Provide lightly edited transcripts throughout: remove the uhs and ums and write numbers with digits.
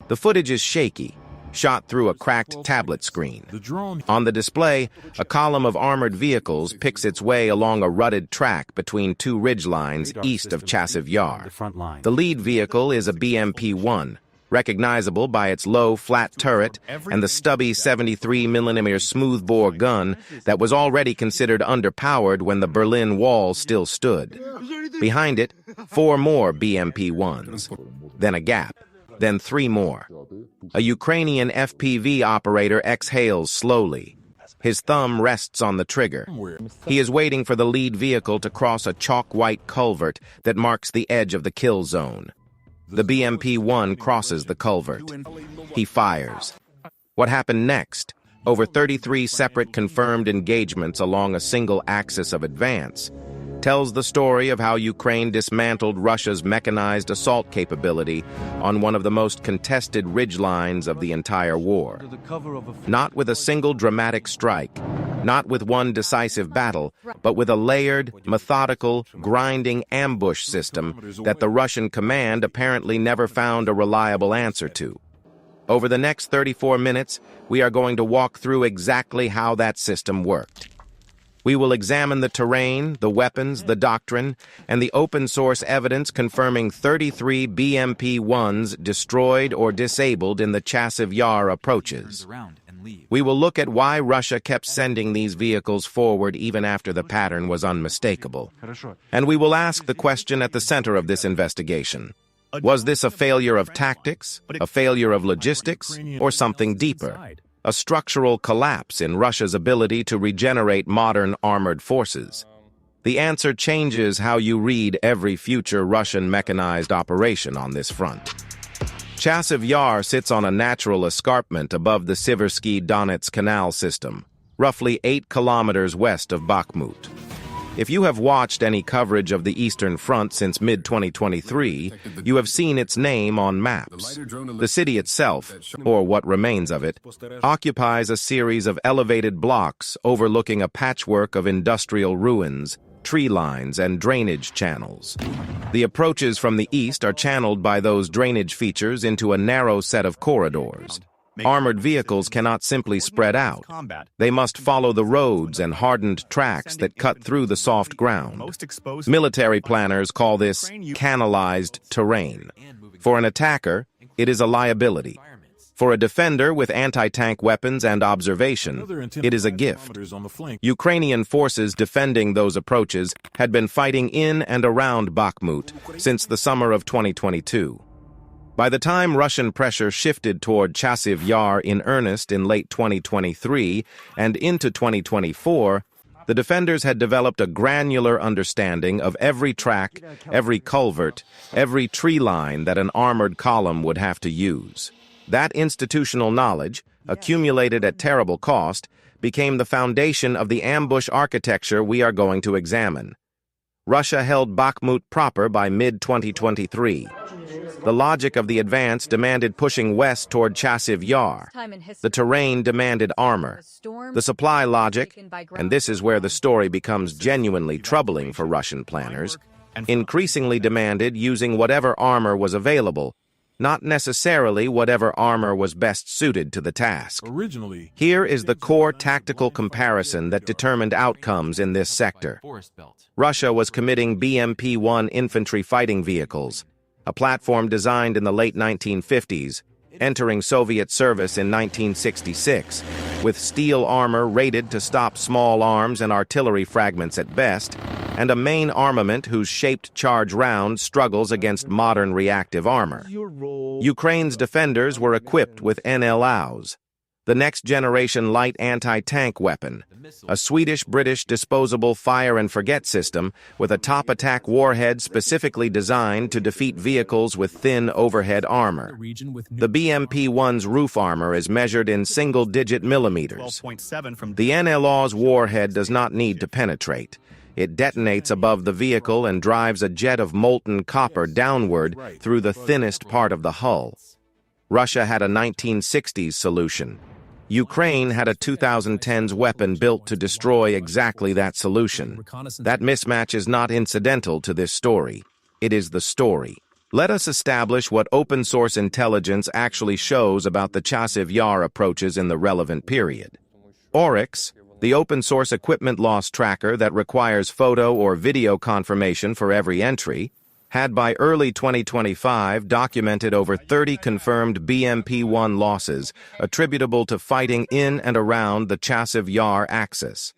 The footage is shaky, shot through a cracked tablet screen. On the display, a column of armored vehicles picks its way along a rutted track between two ridgelines east of Chasiv Yar. The lead vehicle is a BMP-1, recognizable by its low, flat turret and the stubby 73mm smoothbore gun that was already considered underpowered when the Berlin Wall still stood. Behind it, 4 more BMP-1s, then a gap, then 3 more. A Ukrainian FPV operator exhales slowly. His thumb rests on the trigger. He is waiting for the lead vehicle to cross a chalk-white culvert that marks the edge of the kill zone. The BMP-1 crosses the culvert. He fires. What happened next? Over 33 separate confirmed engagements along a single axis of advance tells the story of how Ukraine dismantled Russia's mechanized assault capability on one of the most contested ridgelines of the entire war. Not with a single dramatic strike, not with one decisive battle, but with a layered, methodical, grinding ambush system that the Russian command apparently never found a reliable answer to. Over the next 34 minutes, we are going to walk through exactly how that system worked. We will examine the terrain, the weapons, the doctrine, and the open-source evidence confirming 33 BMP-1s destroyed or disabled in the Chasiv Yar approaches. We will look at why Russia kept sending these vehicles forward even after the pattern was unmistakable. And we will ask the question at the center of this investigation. Was this a failure of tactics, a failure of logistics, or something deeper? A structural collapse in Russia's ability to regenerate modern armored forces? The answer changes how you read every future Russian mechanized operation on this front. Chasiv Yar sits on a natural escarpment above the Siversky Donets Canal system, roughly 8 kilometers west of Bakhmut. If you have watched any coverage of the Eastern Front since mid-2023, you have seen its name on maps. The city itself, or what remains of it, occupies a series of elevated blocks overlooking a patchwork of industrial ruins, tree lines, and drainage channels. The approaches from the east are channeled by those drainage features into a narrow set of corridors. Armored vehicles cannot simply spread out. They must follow the roads and hardened tracks that cut through the soft ground. Military planners call this canalized terrain. For an attacker, it is a liability. For a defender with anti-tank weapons and observation, it is a gift. Ukrainian forces defending those approaches had been fighting in and around Bakhmut since the summer of 2022. By the time Russian pressure shifted toward Chasiv Yar in earnest in late 2023 and into 2024, the defenders had developed a granular understanding of every track, every culvert, every tree line that an armored column would have to use. That institutional knowledge, accumulated at terrible cost, became the foundation of the ambush architecture we are going to examine. Russia held Bakhmut proper by mid-2023. The logic of the advance demanded pushing west toward Chasiv Yar. The terrain demanded armor. The supply logic, and this is where the story becomes genuinely troubling for Russian planners, increasingly demanded using whatever armor was available, not necessarily whatever armor was best suited to the task. Here is the core tactical comparison that determined outcomes in this sector. Russia was committing BMP-1 infantry fighting vehicles, a platform designed in the late 1950s, entering Soviet service in 1966, with steel armor rated to stop small arms and artillery fragments at best, and a main armament whose shaped charge round struggles against modern reactive armor. Ukraine's defenders were equipped with NLAWs, the next-generation light anti-tank weapon, a Swedish-British disposable fire-and-forget system with a top-attack warhead specifically designed to defeat vehicles with thin overhead armor. The BMP-1's roof armor is measured in single-digit millimeters. The NLAW's warhead does not need to penetrate. It detonates above the vehicle and drives a jet of molten copper downward through the thinnest part of the hull. Russia had a 1960s solution. Ukraine had a 2010s weapon built to destroy exactly that solution. That mismatch is not incidental to this story. It is the story. Let us establish what open-source intelligence actually shows about the Chasiv Yar approaches in the relevant period. Oryx, the open-source equipment loss tracker that requires photo or video confirmation for every entry, had by early 2025 documented over 30 confirmed BMP-1 losses attributable to fighting in and around the Chasiv Yar axis.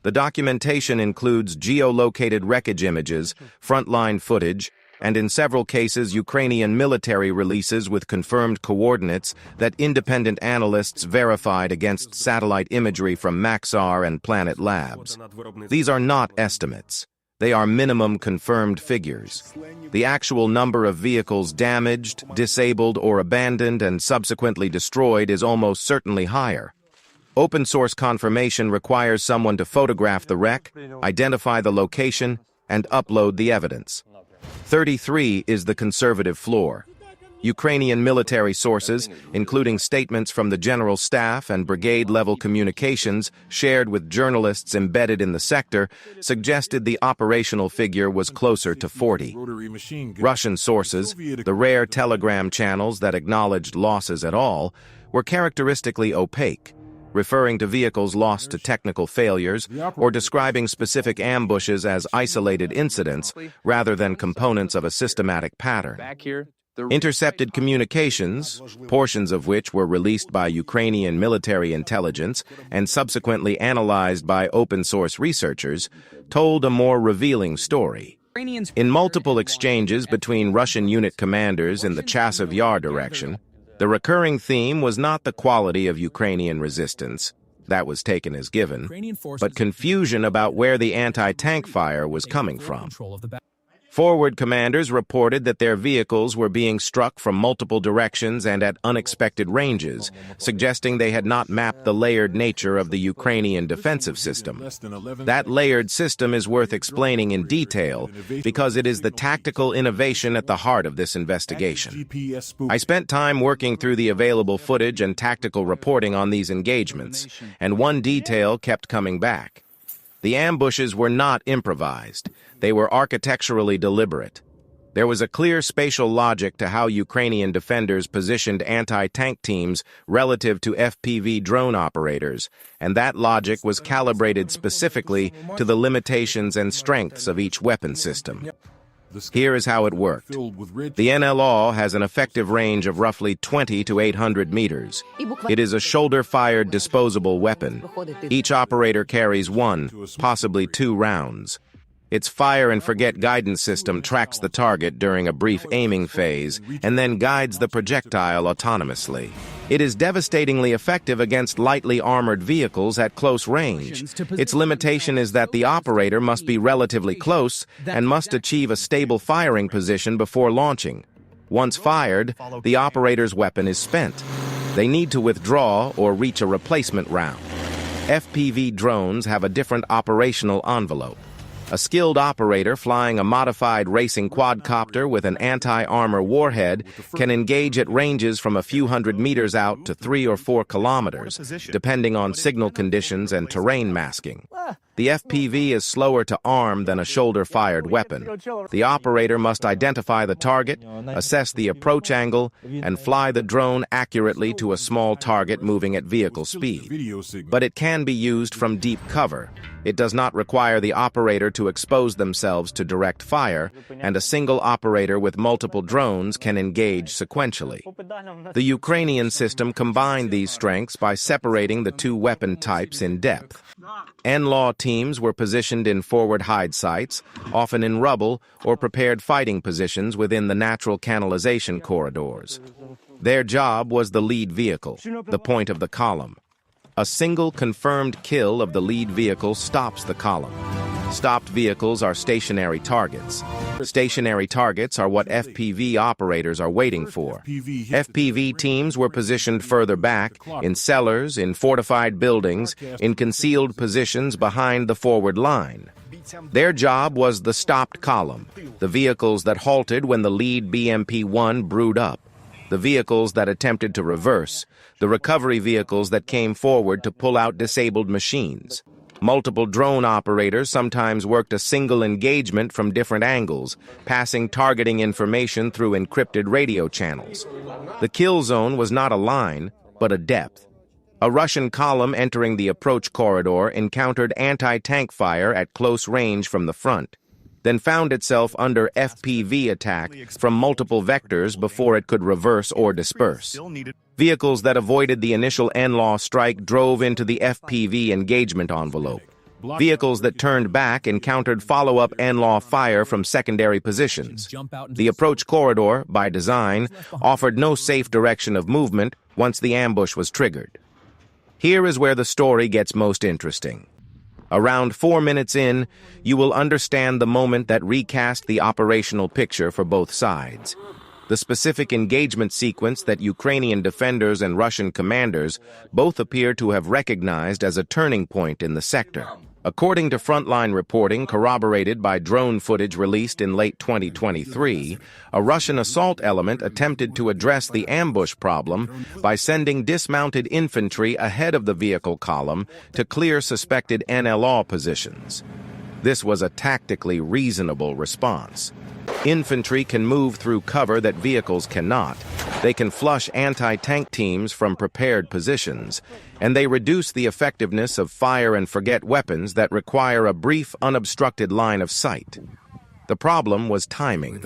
The documentation includes geolocated wreckage images, frontline footage, and in several cases Ukrainian military releases with confirmed coordinates that independent analysts verified against satellite imagery from Maxar and Planet Labs. These are not estimates. They are minimum confirmed figures. The actual number of vehicles damaged, disabled, or abandoned and subsequently destroyed is almost certainly higher. Open-source confirmation requires someone to photograph the wreck, identify the location, and upload the evidence. 33 is the conservative floor. Ukrainian military sources, including statements from the General Staff and brigade-level communications shared with journalists embedded in the sector, suggested the operational figure was closer to 40. Russian sources, the rare telegram channels that acknowledged losses at all, were characteristically opaque, referring to vehicles lost to technical failures or describing specific ambushes as isolated incidents rather than components of a systematic pattern. Intercepted communications, portions of which were released by Ukrainian military intelligence and subsequently analyzed by open-source researchers, told a more revealing story. In multiple exchanges between Russian unit commanders in the Chasiv Yar direction, the recurring theme was not the quality of Ukrainian resistance, that was taken as given, but confusion about where the anti-tank fire was coming from. Forward commanders reported that their vehicles were being struck from multiple directions and at unexpected ranges, suggesting they had not mapped the layered nature of the Ukrainian defensive system. That layered system is worth explaining in detail because it is the tactical innovation at the heart of this investigation. I spent time working through the available footage and tactical reporting on these engagements, and one detail kept coming back. The ambushes were not improvised. They were architecturally deliberate. There was a clear spatial logic to how Ukrainian defenders positioned anti-tank teams relative to FPV drone operators, and that logic was calibrated specifically to the limitations and strengths of each weapon system. Here is how it worked. The NLAW has an effective range of roughly 20 to 800 meters. It is a shoulder-fired disposable weapon. Each operator carries one, possibly two rounds. Its fire-and-forget guidance system tracks the target during a brief aiming phase and then guides the projectile autonomously. It is devastatingly effective against lightly armored vehicles at close range. Its limitation is that the operator must be relatively close and must achieve a stable firing position before launching. Once fired, the operator's weapon is spent. They need to withdraw or reach a replacement round. FPV drones have a different operational envelope. A skilled operator flying a modified racing quadcopter with an anti-armor warhead can engage at ranges from a few hundred meters out to 3 or 4 kilometers, depending on signal conditions and terrain masking. The FPV is slower to arm than a shoulder-fired weapon. The operator must identify the target, assess the approach angle, and fly the drone accurately to a small target moving at vehicle speed. But it can be used from deep cover. It does not require the operator to expose themselves to direct fire, and a single operator with multiple drones can engage sequentially. The Ukrainian system combined these strengths by separating the two weapon types in depth. NLAW teams were positioned in forward hide sites, often in rubble or prepared fighting positions within the natural canalization corridors. Their job was the lead vehicle, the point of the column. A single confirmed kill of the lead vehicle stops the column. Stopped vehicles are stationary targets. Stationary targets are what FPV operators are waiting for. FPV teams were positioned further back, in cellars, in fortified buildings, in concealed positions behind the forward line. Their job was the stopped column, the vehicles that halted when the lead BMP-1 brewed up, the vehicles that attempted to reverse, the recovery vehicles that came forward to pull out disabled machines. Multiple drone operators sometimes worked a single engagement from different angles, passing targeting information through encrypted radio channels. The kill zone was not a line, but a depth. A Russian column entering the approach corridor encountered anti-tank fire at close range from the front, then found itself under FPV attack from multiple vectors before it could reverse or disperse. Vehicles that avoided the initial NLAW strike drove into the FPV engagement envelope. Vehicles that turned back encountered follow-up NLAW fire from secondary positions. The approach corridor, by design, offered no safe direction of movement once the ambush was triggered. Here is where the story gets most interesting. Around 4 minutes in, you will understand the moment that recast the operational picture for both sides. The specific engagement sequence that Ukrainian defenders and Russian commanders both appear to have recognized as a turning point in the sector. According to frontline reporting corroborated by drone footage released in late 2023, a Russian assault element attempted to address the ambush problem by sending dismounted infantry ahead of the vehicle column to clear suspected NLAW positions. This was a tactically reasonable response. Infantry can move through cover that vehicles cannot. They can flush anti-tank teams from prepared positions, and they reduce the effectiveness of fire-and-forget weapons that require a brief, unobstructed line of sight. The problem was timing.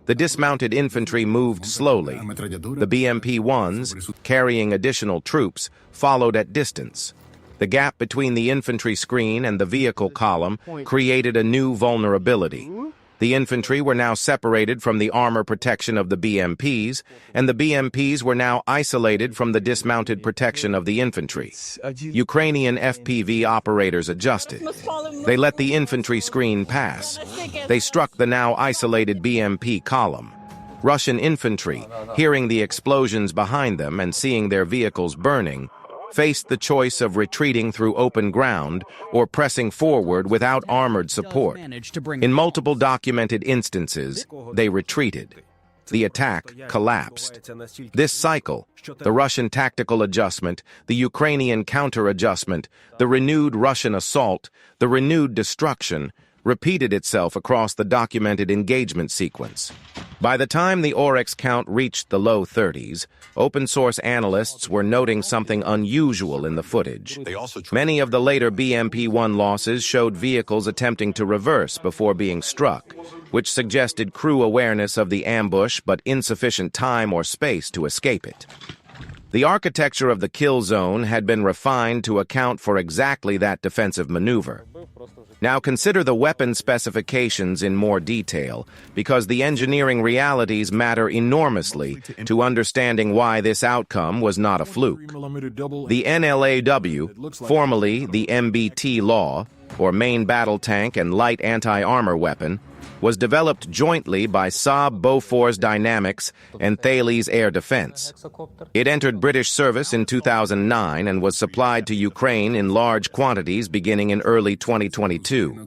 The dismounted infantry moved slowly. The BMP-1s, carrying additional troops, followed at distance. The gap between the infantry screen and the vehicle column created a new vulnerability. The infantry were now separated from the armor protection of the BMPs, and the BMPs were now isolated from the dismounted protection of the infantry. Ukrainian FPV operators adjusted. They let the infantry screen pass. They struck the now isolated BMP column. Russian infantry, hearing the explosions behind them and seeing their vehicles burning, faced the choice of retreating through open ground or pressing forward without armored support. In multiple documented instances, they retreated. The attack collapsed. This cycle, the Russian tactical adjustment, the Ukrainian counter-adjustment, the renewed Russian assault, the renewed destruction, repeated itself across the documented engagement sequence. By the time the Oryx count reached the low 30s, open-source analysts were noting something unusual in the footage. Many of the later BMP-1 losses showed vehicles attempting to reverse before being struck, which suggested crew awareness of the ambush but insufficient time or space to escape it. The architecture of the kill zone had been refined to account for exactly that defensive maneuver. Now consider the weapon specifications in more detail, because the engineering realities matter enormously to understanding why this outcome was not a fluke. The NLAW, formerly the MBT Law, or Main Battle Tank and Light Anti-Armor Weapon, was developed jointly by Saab Bofors Dynamics and Thales Air Defense. It entered British service in 2009 and was supplied to Ukraine in large quantities beginning in early 2022.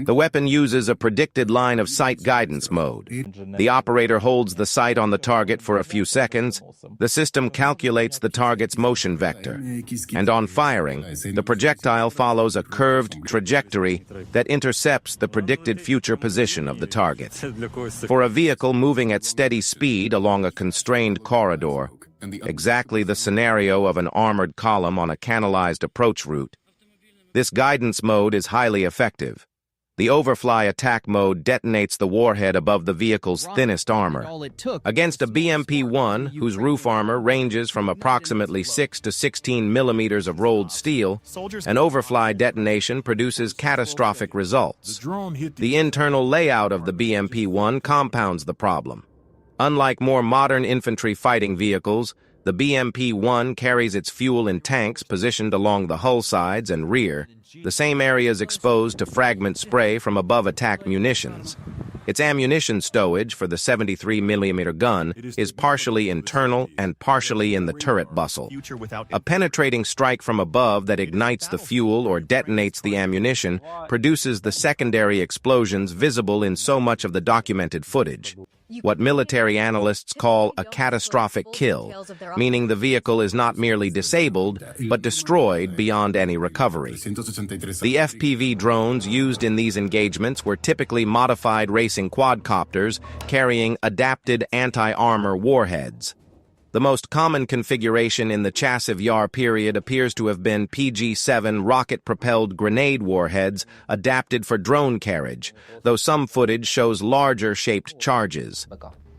The weapon uses a predicted line of sight guidance mode. The operator holds the sight on the target for a few seconds. The system calculates the target's motion vector, and on firing, the projectile follows a curved trajectory that intercepts the predicted future position of the target. For a vehicle moving at steady speed along a constrained corridor, exactly the scenario of an armored column on a canalized approach route, this guidance mode is highly effective. The overfly attack mode detonates the warhead above the vehicle's thinnest armor. Against a BMP-1, whose roof armor ranges from approximately 6 to 16 millimeters of rolled steel, an overfly detonation produces catastrophic results. The internal layout of the BMP-1 compounds the problem. Unlike more modern infantry fighting vehicles, the BMP-1 carries its fuel in tanks positioned along the hull sides and rear, the same areas exposed to fragment spray from above attack munitions. Its ammunition stowage for the 73mm gun is partially internal and partially in the turret bustle. A penetrating strike from above that ignites the fuel or detonates the ammunition produces the secondary explosions visible in so much of the documented footage. what military analysts call a catastrophic kill, meaning the vehicle is not merely disabled, but destroyed beyond any recovery. The FPV drones used in these engagements were typically modified racing quadcopters carrying adapted anti-armor warheads. The most common configuration in the Chasiv Yar period appears to have been PG-7 rocket-propelled grenade warheads adapted for drone carriage, though some footage shows larger-shaped charges.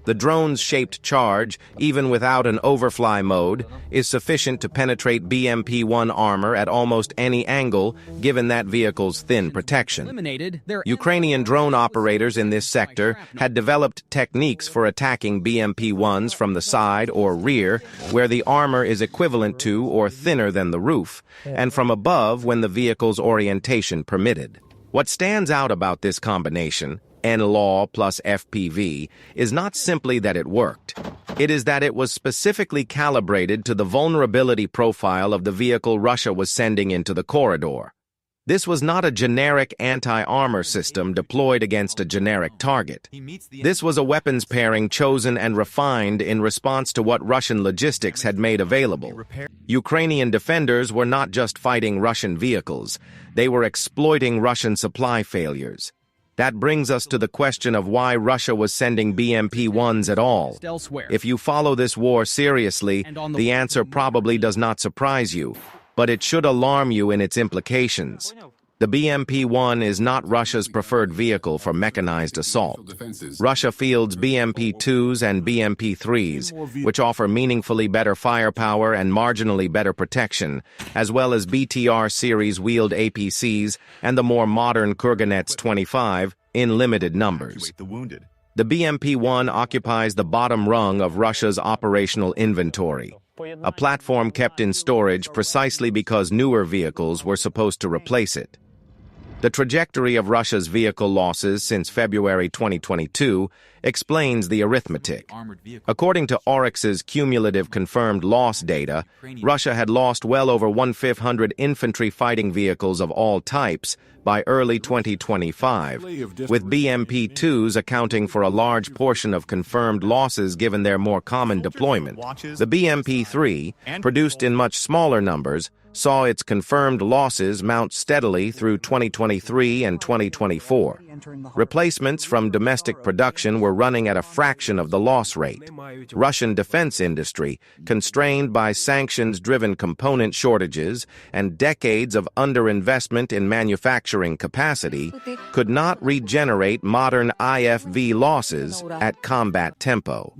The drone's shaped charge, even without an overfly mode, is sufficient to penetrate BMP-1 armor at almost any angle, given that vehicle's thin protection. Ukrainian drone operators in this sector had developed techniques for attacking BMP-1s from the side or rear, where the armor is equivalent to or thinner than the roof, and from above when the vehicle's orientation permitted. What stands out about this combination, NLAW plus FPV, is not simply that it worked. It is that it was specifically calibrated to the vulnerability profile of the vehicle Russia was sending into the corridor. This was not a generic anti-armor system deployed against a generic target. This was a weapons pairing chosen and refined in response to what Russian logistics had made available. Ukrainian defenders were not just fighting Russian vehicles, they were exploiting Russian supply failures. That brings us to the question of why Russia was sending BMP-1s at all. If you follow this war seriously, the answer probably does not surprise you, but it should alarm you in its implications. The BMP-1 is not Russia's preferred vehicle for mechanized assault. Russia fields BMP-2s and BMP-3s, which offer meaningfully better firepower and marginally better protection, as well as BTR series wheeled APCs and the more modern Kurganets 25 in limited numbers. The BMP-1 occupies the bottom rung of Russia's operational inventory, a platform kept in storage precisely because newer vehicles were supposed to replace it. The trajectory of Russia's vehicle losses since February 2022 explains the arithmetic. According to Oryx's cumulative confirmed loss data, Russia had lost well over 1,500 infantry fighting vehicles of all types by early 2025, with BMP-2s accounting for a large portion of confirmed losses given their more common deployment. The BMP-3, produced in much smaller numbers, saw its confirmed losses mount steadily through 2023 and 2024. Replacements from domestic production were running at a fraction of the loss rate. Russian defense industry, constrained by sanctions-driven component shortages and decades of underinvestment in manufacturing capacity, could not regenerate modern IFV losses at combat tempo.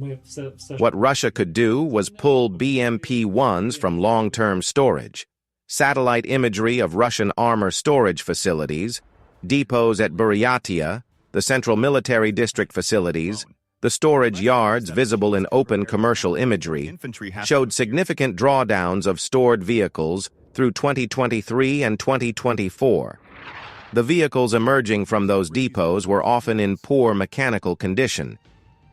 What Russia could do was pull BMP-1s from long-term storage. Satellite imagery of Russian armor storage facilities, depots at Buryatia, the Central Military District facilities, the storage yards visible in open commercial imagery, showed significant drawdowns of stored vehicles through 2023 and 2024. The vehicles emerging from those depots were often in poor mechanical condition.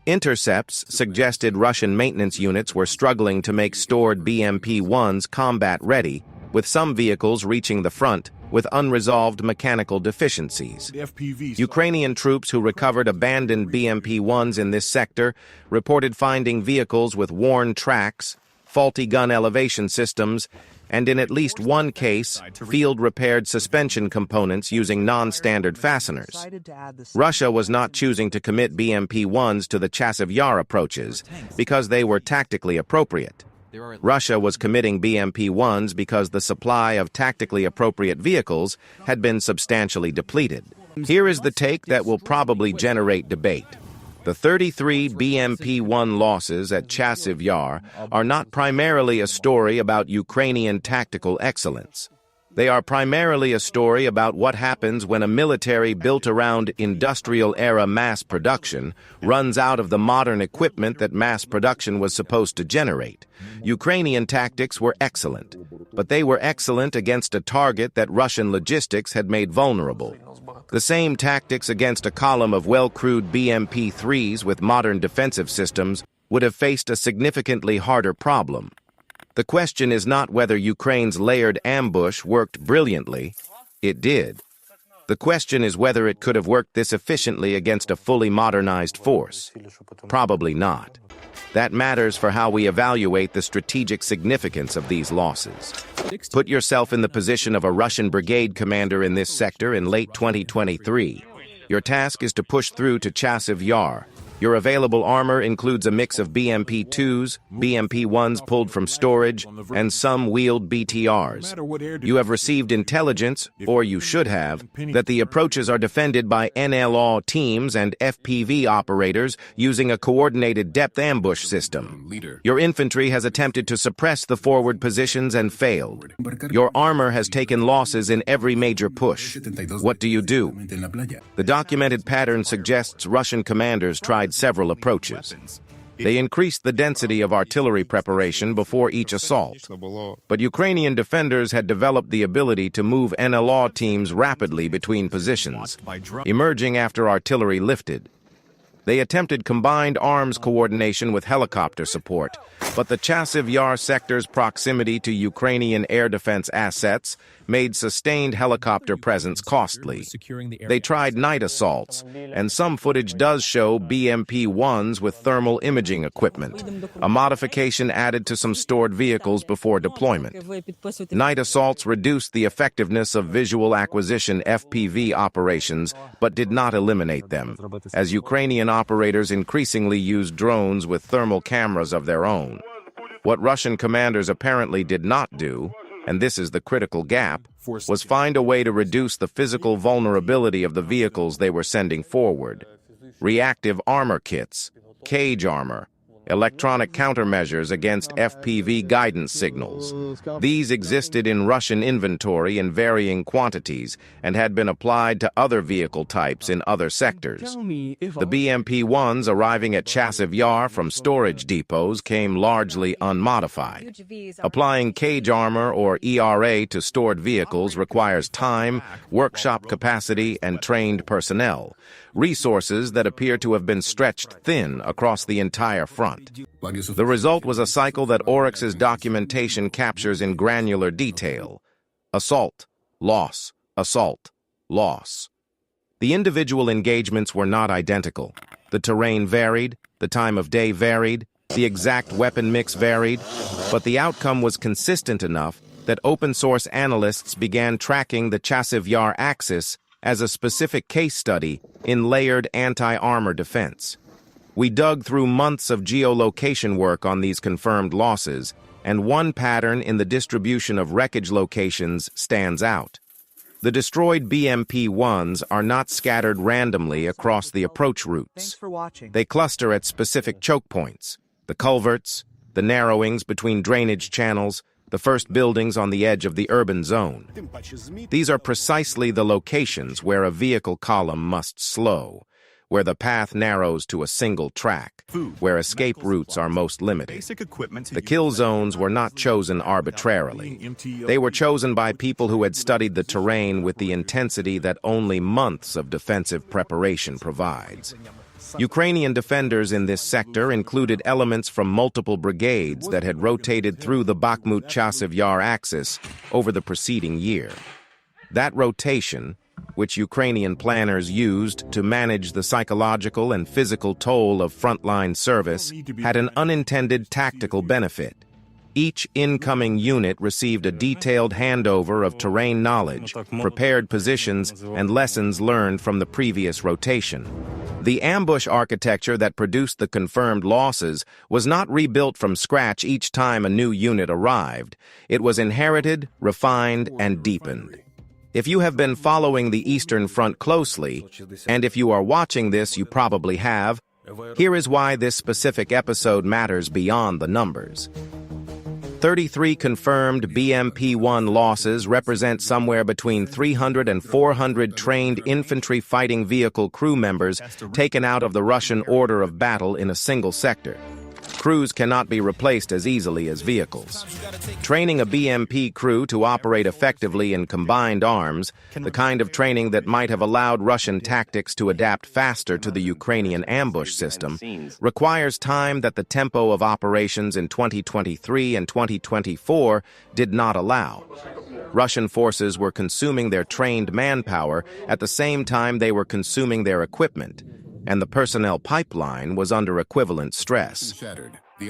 Intercepts suggested Russian maintenance units were struggling to make stored BMP-1s combat-ready, with some vehicles reaching the front with unresolved mechanical deficiencies. Ukrainian troops who recovered abandoned BMP-1s in this sector reported finding vehicles with worn tracks, faulty gun elevation systems, and in at least one case, field-repaired suspension components using non-standard fasteners. Russia was not choosing to commit BMP-1s to the Chasiv Yar approaches because they were tactically appropriate. Russia was committing BMP-1s because the supply of tactically appropriate vehicles had been substantially depleted. Here is the take that will probably generate debate. The 33 BMP-1 losses at Chasiv Yar are not primarily a story about Ukrainian tactical excellence. They are primarily a story about what happens when a military built around industrial-era mass production runs out of the modern equipment that mass production was supposed to generate. Ukrainian tactics were excellent, but they were excellent against a target that Russian logistics had made vulnerable. The same tactics against a column of well-crewed BMP-3s with modern defensive systems would have faced a significantly harder problem. The question is not whether Ukraine's layered ambush worked brilliantly. It did. The question is whether it could have worked this efficiently against a fully modernized force. Probably not. That matters for how we evaluate the strategic significance of these losses. Put yourself in the position of a Russian brigade commander in this sector in late 2023. Your task is to push through to Chasiv Yar. Your available armor includes a mix of BMP-2s, BMP-1s pulled from storage, and some wheeled BTRs. You have received intelligence, or you should have, that the approaches are defended by NLAW teams and FPV operators using a coordinated depth ambush system. Your infantry has attempted to suppress the forward positions and failed. Your armor has taken losses in every major push. What do? The documented pattern suggests Russian commanders tried several approaches. They increased the density of artillery preparation before each assault. But Ukrainian defenders had developed the ability to move NLAW teams rapidly between positions, emerging after artillery lifted. They attempted combined arms coordination with helicopter support, but the Chasiv Yar sector's proximity to Ukrainian air defense assets made sustained helicopter presence costly. They tried night assaults, and some footage does show BMP-1s with thermal imaging equipment, a modification added to some stored vehicles before deployment. Night assaults reduced the effectiveness of visual acquisition FPV operations, but did not eliminate them, as Ukrainian operators increasingly used drones with thermal cameras of their own. What Russian commanders apparently did not do, and this is the critical gap, was find a way to reduce the physical vulnerability of the vehicles they were sending forward. Reactive armor kits, cage armor, electronic countermeasures against FPV guidance signals. These existed in Russian inventory in varying quantities and had been applied to other vehicle types in other sectors. The BMP-1s arriving at Chasiv Yar from storage depots came largely unmodified. Applying cage armor or ERA to stored vehicles requires time, workshop capacity, and trained personnel, resources that appear to have been stretched thin across the entire front. The result was a cycle that Oryx's documentation captures in granular detail. Assault, loss, assault, loss. The individual engagements were not identical. The terrain varied, the time of day varied, the exact weapon mix varied, but the outcome was consistent enough that open-source analysts began tracking the Chasiv Yar axis as a specific case study in layered anti-armor defense. We dug through months of geolocation work on these confirmed losses, and one pattern in the distribution of wreckage locations stands out. The destroyed BMP-1s are not scattered randomly across the approach routes. They cluster at specific choke points, the culverts, the narrowings between drainage channels, the first buildings on the edge of the urban zone. These are precisely the locations where a vehicle column must slow, where the path narrows to a single track, where escape routes are most limited. The kill zones were not chosen arbitrarily. They were chosen by people who had studied the terrain with the intensity that only months of defensive preparation provides. Ukrainian defenders in this sector included elements from multiple brigades that had rotated through the Bakhmut-Chasiv Yar axis over the preceding year. That rotation, which Ukrainian planners used to manage the psychological and physical toll of frontline service, had an unintended tactical benefit. Each incoming unit received a detailed handover of terrain knowledge, prepared positions, and lessons learned from the previous rotation. The ambush architecture that produced the confirmed losses was not rebuilt from scratch each time a new unit arrived. It was inherited, refined, and deepened. If you have been following the Eastern Front closely, and if you are watching this, you probably have, here is why this specific episode matters beyond the numbers. 33 confirmed BMP-1 losses represent somewhere between 300 and 400 trained infantry fighting vehicle crew members taken out of the Russian order of battle in a single sector. Crews cannot be replaced as easily as vehicles. Training a BMP crew to operate effectively in combined arms, the kind of training that might have allowed Russian tactics to adapt faster to the Ukrainian ambush system, requires time that the tempo of operations in 2023 and 2024 did not allow. Russian forces were consuming their trained manpower at the same time they were consuming their equipment, and the personnel pipeline was under equivalent stress.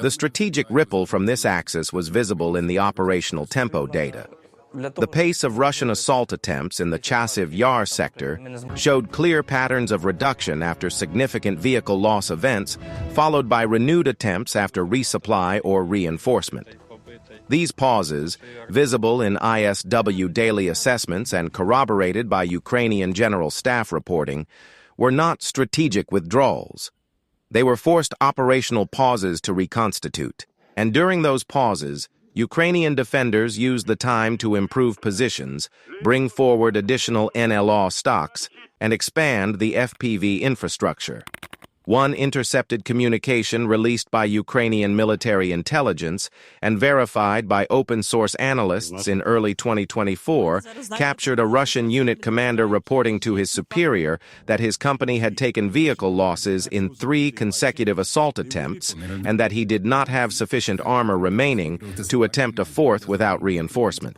The strategic ripple from this axis was visible in the operational tempo data. The pace of Russian assault attempts in the Chasiv Yar sector showed clear patterns of reduction after significant vehicle loss events, followed by renewed attempts after resupply or reinforcement. These pauses, visible in ISW daily assessments and corroborated by Ukrainian General Staff reporting, were not strategic withdrawals. They were forced operational pauses to reconstitute, and during those pauses, Ukrainian defenders used the time to improve positions, bring forward additional NLAW stocks, and expand the FPV infrastructure. One intercepted communication released by Ukrainian military intelligence and verified by open-source analysts in early 2024 captured a Russian unit commander reporting to his superior that his company had taken vehicle losses in 3 consecutive assault attempts and that he did not have sufficient armor remaining to attempt a 4th without reinforcement.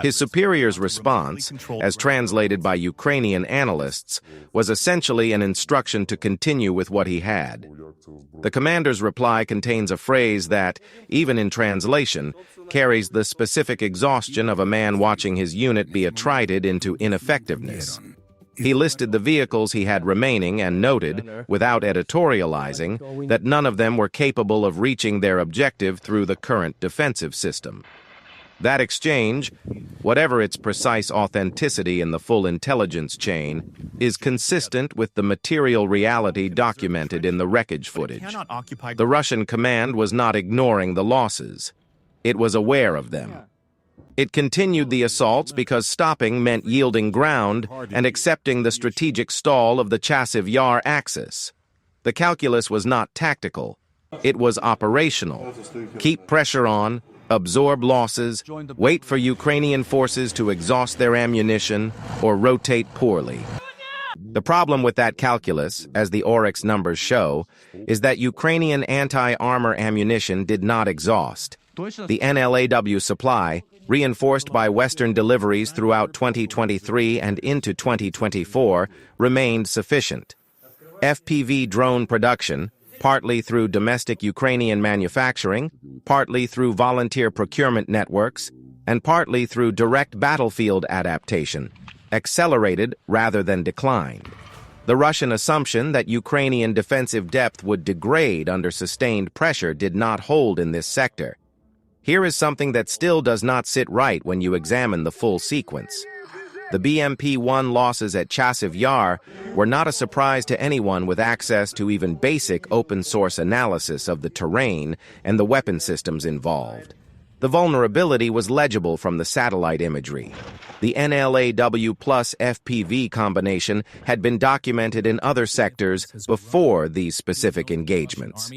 His superior's response, as translated by Ukrainian analysts, was essentially an instruction to continue with what he had. The commander's reply contains a phrase that, even in translation, carries the specific exhaustion of a man watching his unit be attrited into ineffectiveness. He listed the vehicles he had remaining and noted, without editorializing, that none of them were capable of reaching their objective through the current defensive system. That exchange, whatever its precise authenticity in the full intelligence chain, is consistent with the material reality documented in the wreckage footage. The Russian command was not ignoring the losses. It was aware of them. It continued the assaults because stopping meant yielding ground and accepting the strategic stall of the Chasiv Yar axis. The calculus was not tactical. It was operational. Keep pressure on, absorb losses, wait for Ukrainian forces to exhaust their ammunition, or rotate poorly. The problem with that calculus, as the Oryx numbers show, is that Ukrainian anti-armor ammunition did not exhaust. The NLAW supply, reinforced by Western deliveries throughout 2023 and into 2024, remained sufficient. FPV drone production, partly through domestic Ukrainian manufacturing, partly through volunteer procurement networks, and partly through direct battlefield adaptation, accelerated rather than declined. The Russian assumption that Ukrainian defensive depth would degrade under sustained pressure did not hold in this sector. Here is something that still does not sit right when you examine the full sequence. The BMP-1 losses at Chasiv Yar were not a surprise to anyone with access to even basic open-source analysis of the terrain and the weapon systems involved. The vulnerability was legible from the satellite imagery. The NLAW plus FPV combination had been documented in other sectors before these specific engagements.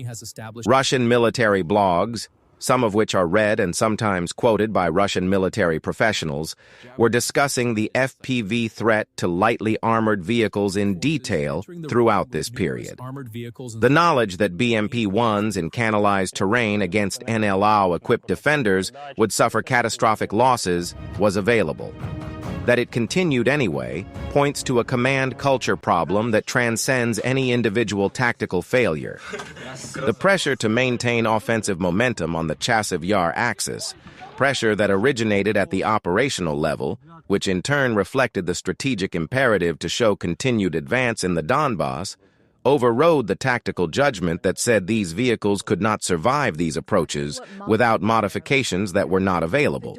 Russian military blogs, some of which are read and sometimes quoted by Russian military professionals, were discussing the FPV threat to lightly armored vehicles in detail throughout this period. The knowledge that BMP-1s in canalized terrain against NLAW-equipped defenders would suffer catastrophic losses was available. That it continued anyway points to a command culture problem that transcends any individual tactical failure. The pressure to maintain offensive momentum on the Chasiv Yar axis, pressure that originated at the operational level, which in turn reflected the strategic imperative to show continued advance in the Donbass, overrode the tactical judgment that said these vehicles could not survive these approaches without modifications that were not available.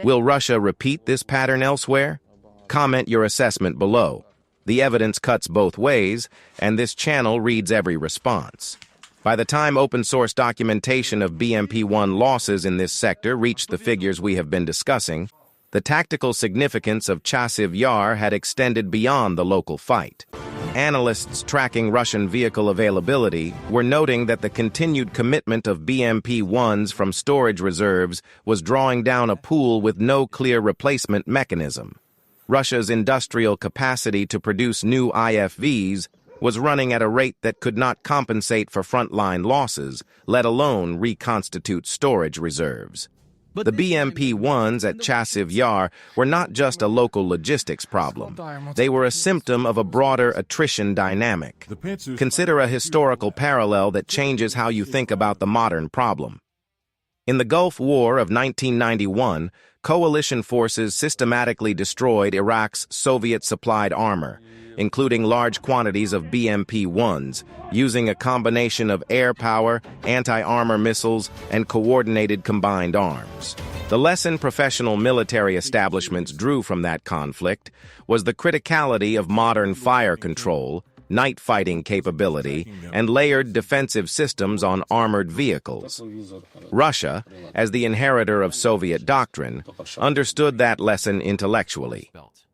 Will Russia repeat this pattern elsewhere? Comment your assessment below. The evidence cuts both ways, and this channel reads every response. By the time open-source documentation of BMP-1 losses in this sector reached the figures we have been discussing, the tactical significance of Chasiv Yar had extended beyond the local fight. Analysts tracking Russian vehicle availability were noting that the continued commitment of BMP-1s from storage reserves was drawing down a pool with no clear replacement mechanism. Russia's industrial capacity to produce new IFVs was running at a rate that could not compensate for frontline losses, let alone reconstitute storage reserves. The BMP-1s at Chasiv Yar were not just a local logistics problem. They were a symptom of a broader attrition dynamic. Consider a historical parallel that changes how you think about the modern problem. In the Gulf War of 1991, coalition forces systematically destroyed Iraq's Soviet-supplied armor, including large quantities of BMP-1s, using a combination of air power, anti-armor missiles, and coordinated combined arms. The lesson professional military establishments drew from that conflict was the criticality of modern fire control, night fighting capability, and layered defensive systems on armored vehicles. Russia, as the inheritor of Soviet doctrine, understood that lesson intellectually.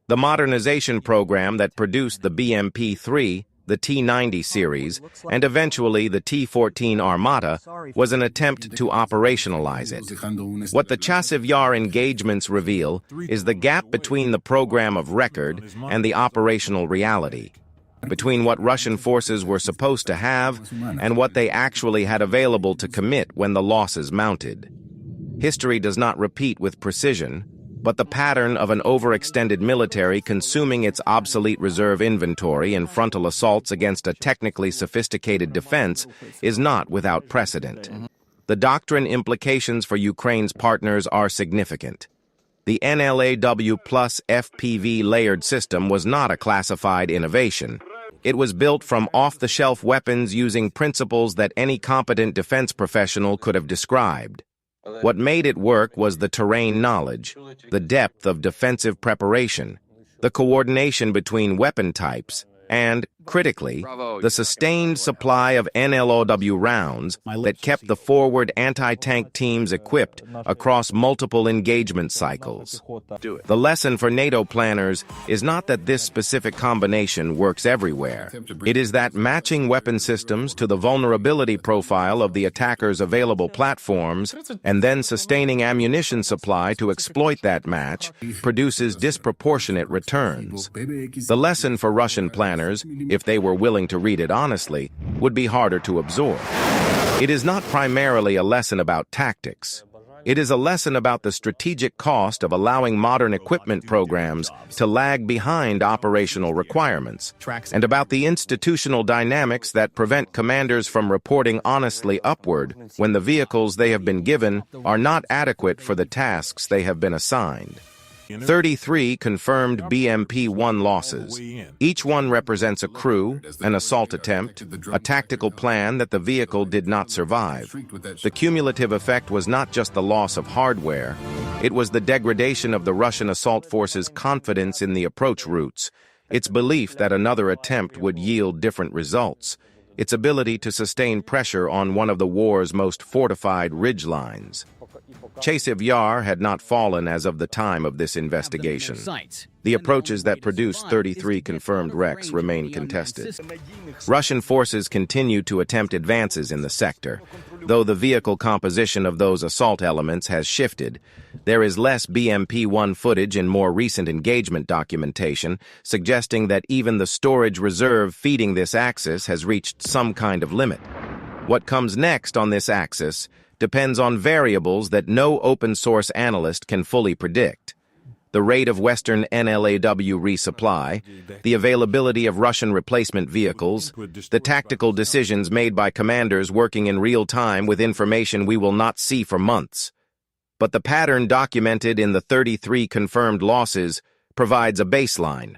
The modernization program that produced the BMP-3, the T-90 series, and eventually the T-14 Armata was an attempt to operationalize it. What the Chasiv Yar engagements reveal is the gap between the program of record and the operational reality, between what Russian forces were supposed to have and what they actually had available to commit when the losses mounted. History does not repeat with precision, but the pattern of an overextended military consuming its obsolete reserve inventory in frontal assaults against a technically sophisticated defense is not without precedent. The doctrine implications for Ukraine's partners are significant. The NLAW FPV layered system was not a classified innovation. It was built from off-the-shelf weapons using principles that any competent defense professional could have described. What made it work was the terrain knowledge, the depth of defensive preparation, the coordination between weapon types, and, critically, the sustained supply of NLAW rounds that kept the forward anti-tank teams equipped across multiple engagement cycles. The lesson for NATO planners is not that this specific combination works everywhere. It is that matching weapon systems to the vulnerability profile of the attacker's available platforms and then sustaining ammunition supply to exploit that match produces disproportionate returns. The lesson for Russian planners, if they were willing to read it honestly, would be harder to absorb. It is not primarily a lesson about tactics. It is a lesson about the strategic cost of allowing modern equipment programs to lag behind operational requirements, and about the institutional dynamics that prevent commanders from reporting honestly upward when the vehicles they have been given are not adequate for the tasks they have been assigned. 33 confirmed BMP-1 losses. Each one represents a crew, an assault attempt, a tactical plan that the vehicle did not survive. The cumulative effect was not just the loss of hardware, it was the degradation of the Russian assault force's confidence in the approach routes, its belief that another attempt would yield different results, its ability to sustain pressure on one of the war's most fortified ridgelines. Chasiv Yar had not fallen as of the time of this investigation. The approaches that produced 33 confirmed wrecks remain contested. Russian forces continue to attempt advances in the sector. Though the vehicle composition of those assault elements has shifted, there is less BMP-1 footage in more recent engagement documentation, suggesting that even the storage reserve feeding this axis has reached some kind of limit. What comes next on this axis depends on variables that no open-source analyst can fully predict. The rate of Western NLAW resupply, the availability of Russian replacement vehicles, the tactical decisions made by commanders working in real time with information we will not see for months. But the pattern documented in the 33 confirmed losses provides a baseline.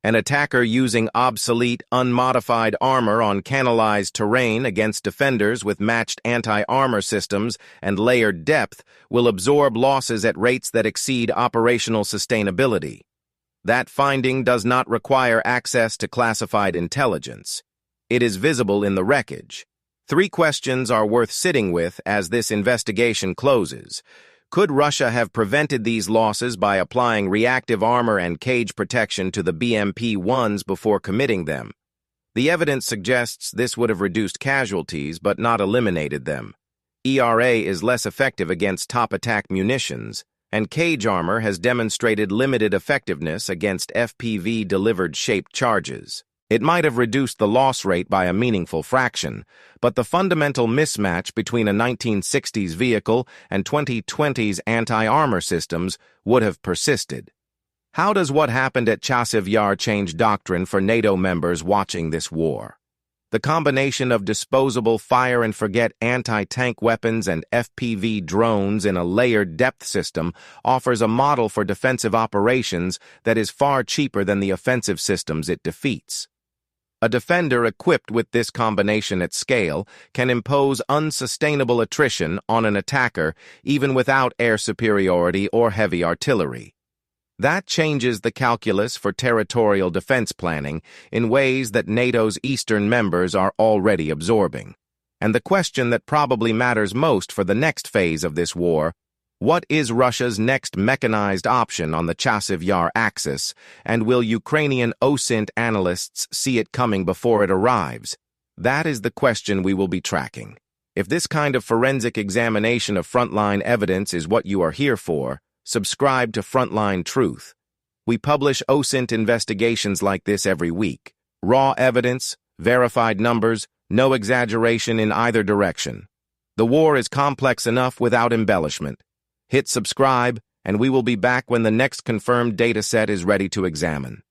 An attacker using obsolete, unmodified armor on canalized terrain against defenders with matched anti-armor systems and layered depth will absorb losses at rates that exceed operational sustainability. That finding does not require access to classified intelligence. It is visible in the wreckage. 3 questions are worth sitting with as this investigation closes. Could Russia have prevented these losses by applying reactive armor and cage protection to the BMP-1s before committing them? The evidence suggests this would have reduced casualties but not eliminated them. ERA is less effective against top attack munitions, and cage armor has demonstrated limited effectiveness against FPV-delivered shaped charges. It might have reduced the loss rate by a meaningful fraction, but the fundamental mismatch between a 1960s vehicle and 2020's anti-armor systems would have persisted. How does what happened at Chasiv Yar change doctrine for NATO members watching this war? The combination of disposable fire-and-forget anti-tank weapons and FPV drones in a layered depth system offers a model for defensive operations that is far cheaper than the offensive systems it defeats. A defender equipped with this combination at scale can impose unsustainable attrition on an attacker even without air superiority or heavy artillery. That changes the calculus for territorial defense planning in ways that NATO's eastern members are already absorbing. And the question that probably matters most for the next phase of this war: what is Russia's next mechanized option on the Chasiv Yar axis, and will Ukrainian OSINT analysts see it coming before it arrives? That is the question we will be tracking. If this kind of forensic examination of frontline evidence is what you are here for, subscribe to Frontline Truth. We publish OSINT investigations like this every week. Raw evidence, verified numbers, no exaggeration in either direction. The war is complex enough without embellishment. Hit subscribe, and we will be back when the next confirmed dataset is ready to examine.